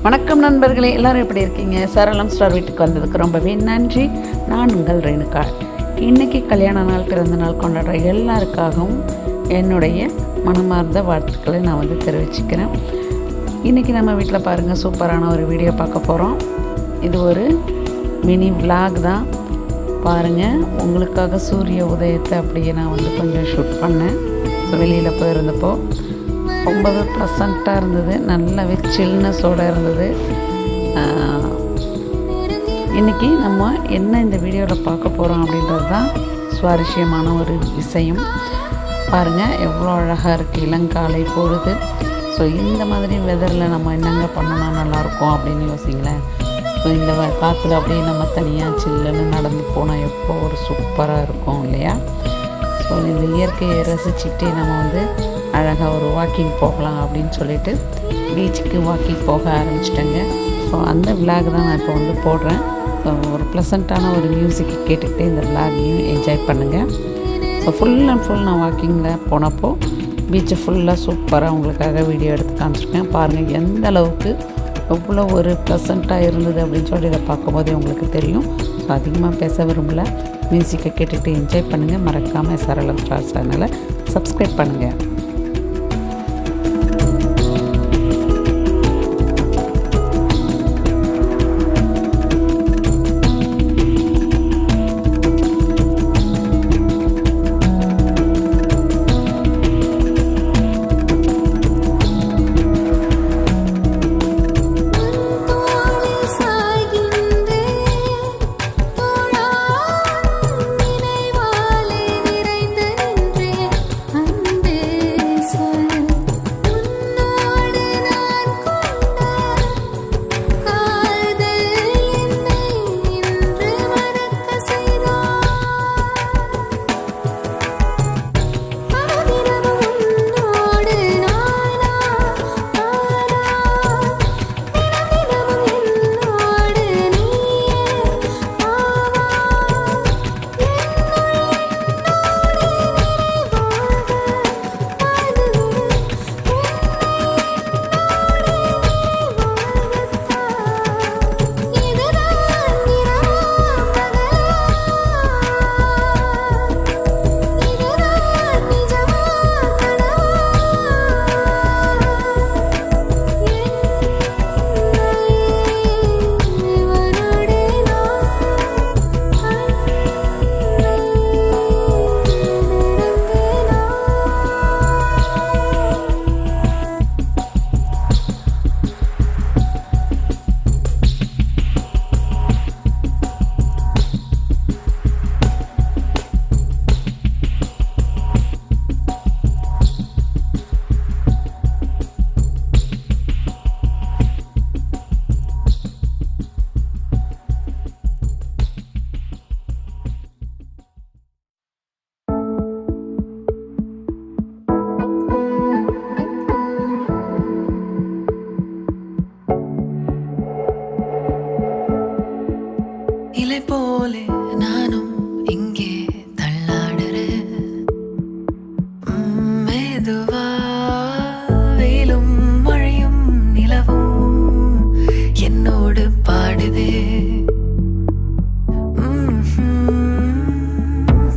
வணக்கம் நண்பர்களே, எல்லோரும் எப்படி இருக்கீங்க? சரளம் ஸ்டார் வீட்டுக்கு வந்ததுக்கு ரொம்பவே நன்றி. நான் உங்கள் ரேணுகா. இன்றைக்கி கல்யாண நாள், பிறந்த நாள் கொண்டாடுற எல்லாருக்காகவும் என்னுடைய மனமார்ந்த வாழ்த்துக்களை நான் தெரிவிச்சுக்கிறேன். இன்றைக்கி நம்ம வீட்டில் பாருங்கள், சூப்பரான ஒரு வீடியோ பார்க்க போகிறோம். இது ஒரு மினி விலாக் தான். பாருங்கள், உங்களுக்காக சூரிய உதயத்தை அப்படியே நான் கொஞ்சம் ஷூட் பண்ணேன். வெளியில் போயிருந்தப்போ ரொம்பவே ப்ளசண்ட்டாக இருந்தது, நல்லாவே சில்னஸோடு இருந்தது. இன்றைக்கி நம்ம என்ன இந்த வீடியோவில் பார்க்க போகிறோம் அப்படின்றது தான் சுவாரஸ்யமான ஒரு விஷயம். பாருங்கள், எவ்வளோ அழகாக இருக்குது இளங்காலை பொழுது. ஸோ இந்த மாதிரி வெதரில் நம்ம என்னங்க பண்ணனா நல்லாயிருக்கும் அப்படின்னு யோசிங்களேன். ஸோ இந்த காற்றுல அப்படியே நம்ம தனியாக சில்லுன்னு நடந்து போனால் எப்போ ஒரு சூப்பராக இருக்கும் இல்லையா? ஸோ இந்த இயற்கையை ரசிச்சுட்டு நம்ம அழகாக ஒரு வாக்கிங் போகலாம் அப்படின்னு சொல்லிட்டு பீச்சுக்கு வாக்கிங் போக ஆரம்பிச்சிட்டேங்க. ஸோ அந்த விலாக் தான் நான் இப்போ போடுறேன். ஸோ ஒரு ப்ளசண்ட்டான ஒரு மியூசிக் கேட்டுக்கிட்டு இந்த விலாகையும் என்ஜாய் பண்ணுங்கள். ஸோ ஃபுல் அண்ட் ஃபுல் நான் வாக்கிங்கில் போனப்போ பீச்சு ஃபுல்லாக சூப்பராக உங்களுக்காக வீடியோ எடுத்து காமிச்சிருக்கேன். பாருங்கள் எந்த அளவுக்கு எவ்வளோ ஒரு ப்ளசண்ட்டாக இருந்தது அப்படின்னு சொல்லி இதை பார்க்கும்போதே உங்களுக்கு தெரியும். ஸோ அதிகமாக பேச விரும்பல, மியூசிக்கை கேட்டுகிட்டு என்ஜாய் பண்ணுங்கள். மறக்காமல் சரளம் ஸ்டார் சேனலை சப்ஸ்கிரைப் பண்ணுங்கள். இலை போலே நானும் இங்கே தள்ளாடுறேன். மெதுவா வெயிலும் மழையும் நிலவும் என்னோடு பாடுதே.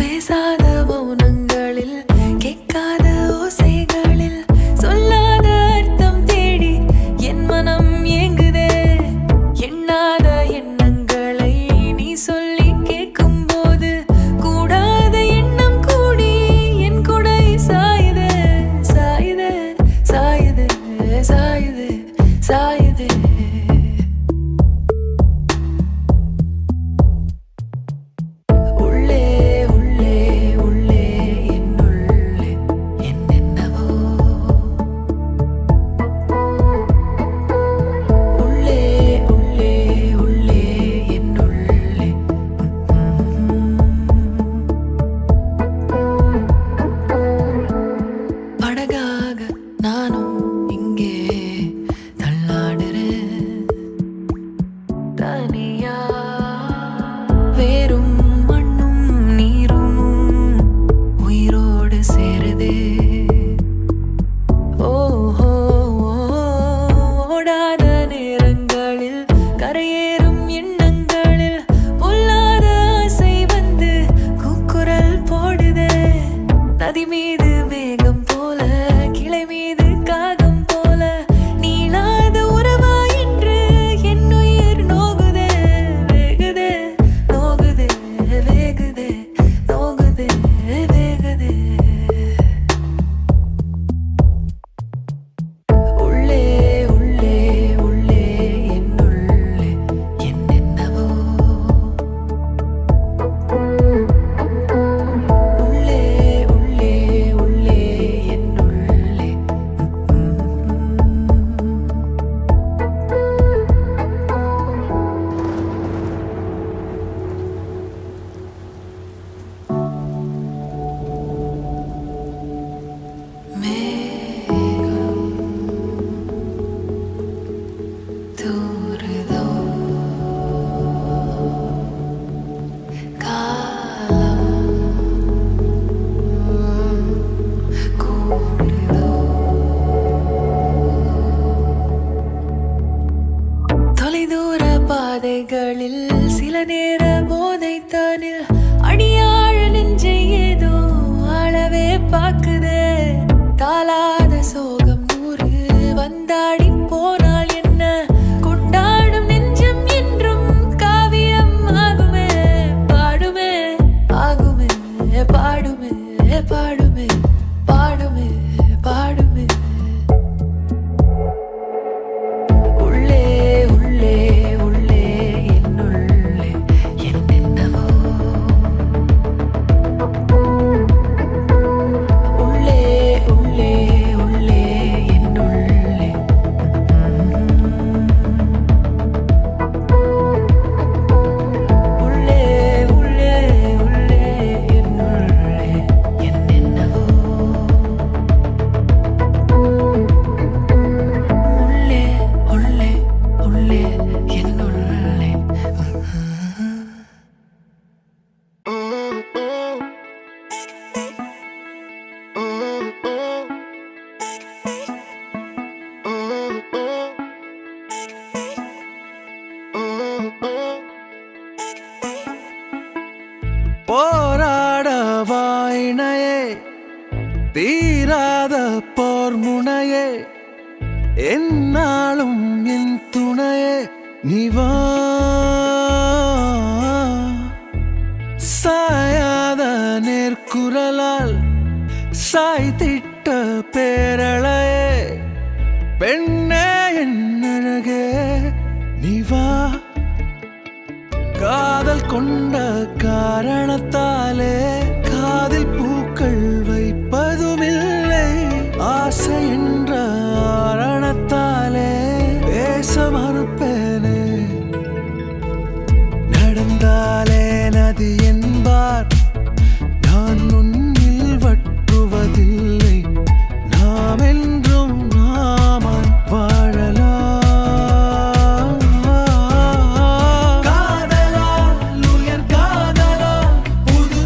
பேசாத மௌனங்களில், கேட்காத ஓசைகளில், சொல்லாத அர்த்தம் தேடி என் மனம் ஏங்குதே. எண்ணாத எண்ணங்களை நீ சொல்லி கேட்கும்போது கூடாத எண்ணம் கூடி என் குடை சாயுதே, சாயுதே, சாயுதே, சாயுதே, சாயுதே. உள்ளே உள்ளே உள்ளே என்னுள்ளே என்னென்னவோ. உள்ளே உள்ளே உள்ளே என்னுள்ளே படகாக நானும் இங்கே தள்ளாடு. தூறுதோ காலம் கூடுதோ தொலைதூர பாதைகளில் சில நேர போதைத்தானில் அடியாழ நெஞ்சை ஏதோ ஆளவே பாக்குதே தாளாத சோகம் நூறு வந்தாடி போனால் என்ன கொண்டாடும் நெஞ்சம் என்றும் காவியம் ஆகுமே பாடுமே ஆகுமே பாடுமே பாடுமே பாடுமே பாடுமே உள்ளே உள்ளே உள்ளே என்னுள்ளே என்னென்னவோ உள்ளே உள்ளே உள்ளே என்னுள்ளே உள்ளே உள்ளே உள்ளே என்னுள்ளே என்னென்னவோ உள்ளே உள்ளே உள்ளே என்னுள்ளே போராட வாயினையே தீராத போர் முனையே என்னாலும் என் துணையே நிவா சாயாத நேர்குரலால் சாய்த்திட்ட பேரழையே பெண்ணே என் அழகே நிவா காதல் கொண்ட காரணத்தாலே காதில் பூக்கள் வைப்பதுமில்லை ஆசை என்ற ஆரணத்தாலே பேச மறுப்பேனே நடந்தாலே நதி என்பார் நான் உன்னில் வற்றுவதில்லை நாம் என்றும் நாமாய் வாழலாம் காதலா உயர் காதலா புது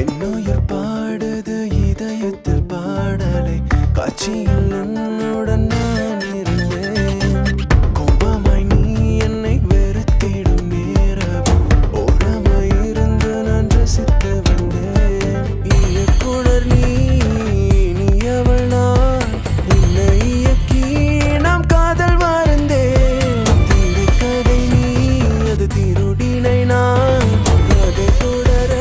என்னுயிர் பாடுது இதயத்தில் பாடலை காட்சியில் உன்னுடன் நான் இருந்தேன் கோபமாய் நீ என்னை வெறுத்திடும் நேரம் ஓரமாய் இருந்து நான் ரசித்து வந்தேன் இயக்குனர் நீ அவள் நான் உன்னை இயக்கி நாம் காதல் வாழ்ந்தேன் திரைக்கதை நீ அது திருடினை நான் கதை தொடர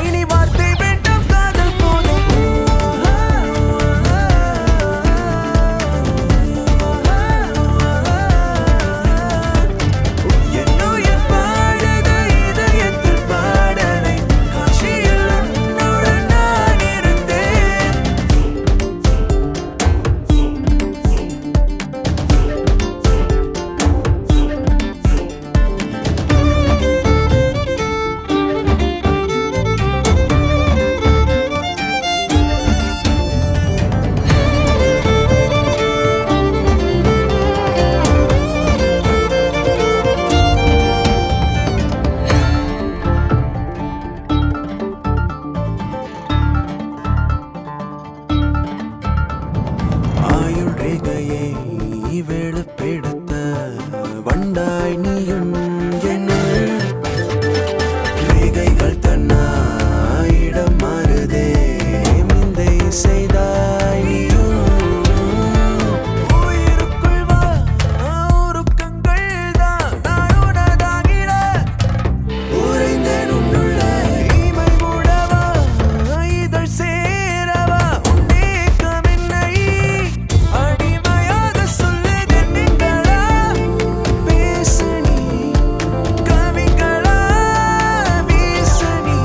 இனி வார்த்தை வேண்டாம் காதல் போதும் என்னுயிர் பாடுது இதயத்தில் பாடலை காட்சியில் உன்னுடன் நான் இருந்தேன் ஆயுள் ரேகையை வெளுப்பெடுத்த வண்டாய் நீயும் என்னுள் ரேகைகள் தன்னாயிடம் மாறுதே மிந்தை செய்தாய் நீயும் உயிருக்குள் வா உருக்கங்கள் தான் நான் உனதாகிட உறைந்தேன் உன்னுள்ள இமை மூடவா இதழ் சேரவா உன்னேக்கம் என்னை அடிமையாக சொல்லுது நீங்களா பேசு நீ கவிகளா வீசு நீ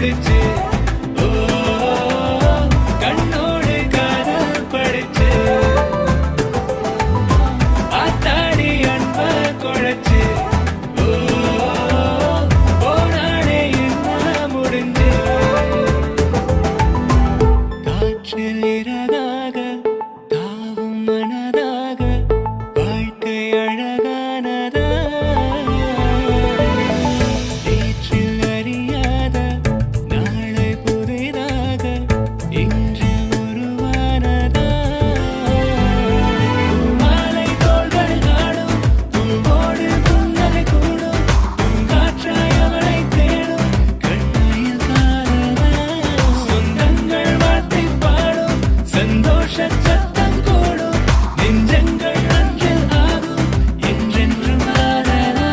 முடிச்சு ஓ கண்ணோடு காதல் படிச்சு ஆத்தாடி அன்ப குழைச்சு ஓ போனானே என்ன முடிஞ்சு காற்றில் இறகாக தாவும் மனதாக வாழ்க்கை அழகானதா நேற்றில் அறியாத நாளை புதிதாக இன்று உருவானதா மாலை தோள்கள் ஆடும் பூவோடு புன்னகை கூடும் பூங்காற்றாய் அவளை தேடும் கண்மையில் காதலா சொந்தங்கள் வார்த்தை பாடும் சந்தோஷ சத்தம் கூடும் நெஞ்சங்கள் அன்றில் ஆகும் என்றென்றும் காதலா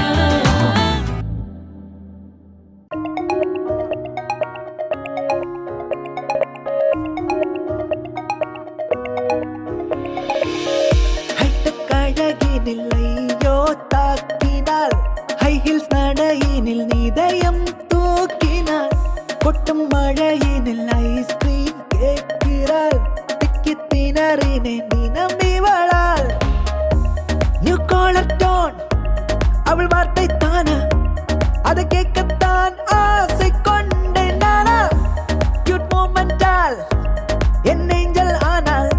ஹைடெக் அழகினில் ஐயோ தாக்கினாள் ஹை ஹீல்ஸ் நடையினில் இதயம் தூக்கினாள் கொட்டும் மழையினில் ஐஸ்கிரீம் கேட்கிறாள் திக்கி திணறினேன் தினம் இவளால் நியூ காலர் டோன் அவள் வார்த்தை தானா அதை கேட்கத்தான் ஆசை கொண்டேன் நானா கியூட் மோமெண்டால் என் ஏஞ்சல் ஆனால்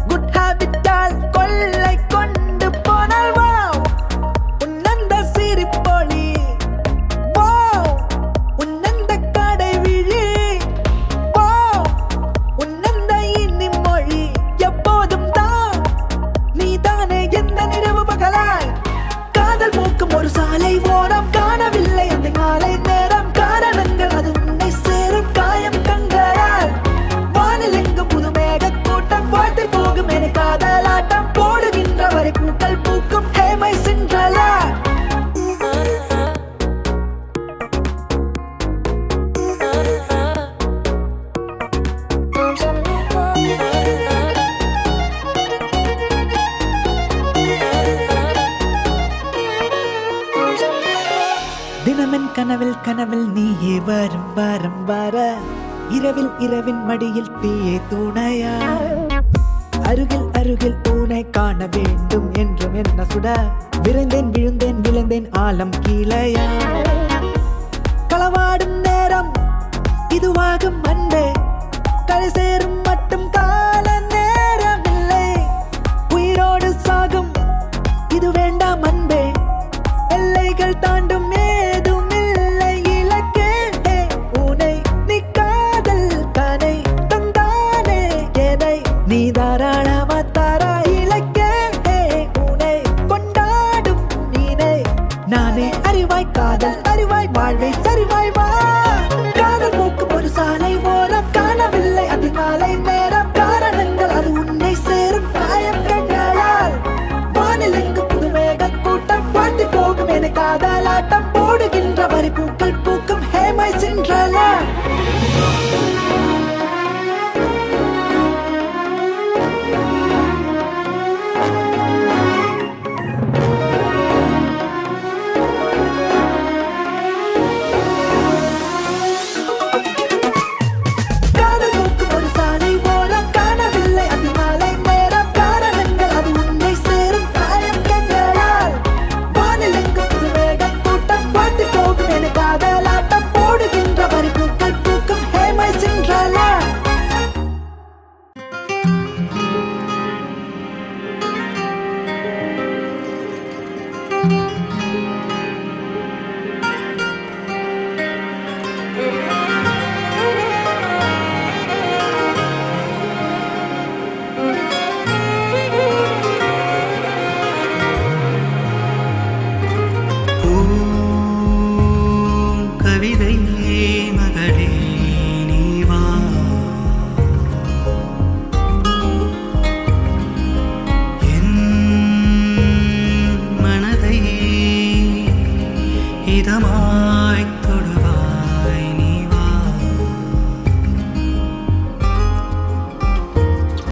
குட் ஹேபிட்டால் கொள்ளை கொண்டு போனால் வாவ் உன்னந்த சிரிப்பொலி வாவ் உன்னந்த கடை விழி வாவ் உன்னந்த இனி மொழி எப்போதும் தான் நீதானே எந்த நிறவு பகலாய் காதல் மூக்கும் ஒரு சாலை ஓரம் காணவில்லை அந்த மாலை நேரம் காரணங்கள் அது உன்னை சேரும் காயம் கண்களால் வானில் எங்கு புது மேக கூட்டம் வாழ்த்து போகும் என காதலாட்டம் போடுகின்ற வரை பூக்கள் பூக்கும் ஹேமை சென்றலா தினமென் கனவில் கனவில் நீயே வரும் வாரம் வார இரவில் இரவின் மடியில் தீயே துணையா அருகில் அருகில் பூனை காண வேண்டும் என்றும் என்ன சுட விரைந்தேன் விழுந்தேன் விழுந்தேன் ஆலம் கீழையா களவாடும் நேரம் இதுவாகும் அன்பே கரை சேரும் மட்டும் கால நேரமில்லை உயிரோடு சாகும் இது வேண்டாம் அன்பே எல்லைகள் தாண்டும் ஏதுமில்லை இலக்கே உனை நீ காதல் தானே தந்தானே எதை நீ தாராளமா தாரா இலக்கே உனை கொண்டாடும் நீனே நானே அறிவாய் காதல் அறிவாய் வாழ்வை சரிவாய் வா காதல் மூக்கும் ஒரு சாலை ஓரம் காணவில்லை அதிகாலை நேரம் காரணங்கள் அது உன்னை சேரும் காயம் கண்களால் வானில் எங்கு புதுமேக கூட்டம் வாழ்த்து போகும் என காதலாட்டம் போடுகின்ற வரை பூக்கள் பூக்கும் ஹேமை சென்றலா காதல் மூக்கும் ஒரு சாலை ஓரம் காணவில்லை அதிகாலை நேரம் காரணங்கள் அது உன்னை சேரும் காயம் கண்களால் வானில் எங்கு புதுமேக கூட்டம் வாழ்த்து போகும் என காதலாட்டம் போடுகின்ற வரை பூக்கள் பூக்கும் ஹேமை சென்றலா கவிதை மகளே நீ வா என் மனதை இதமா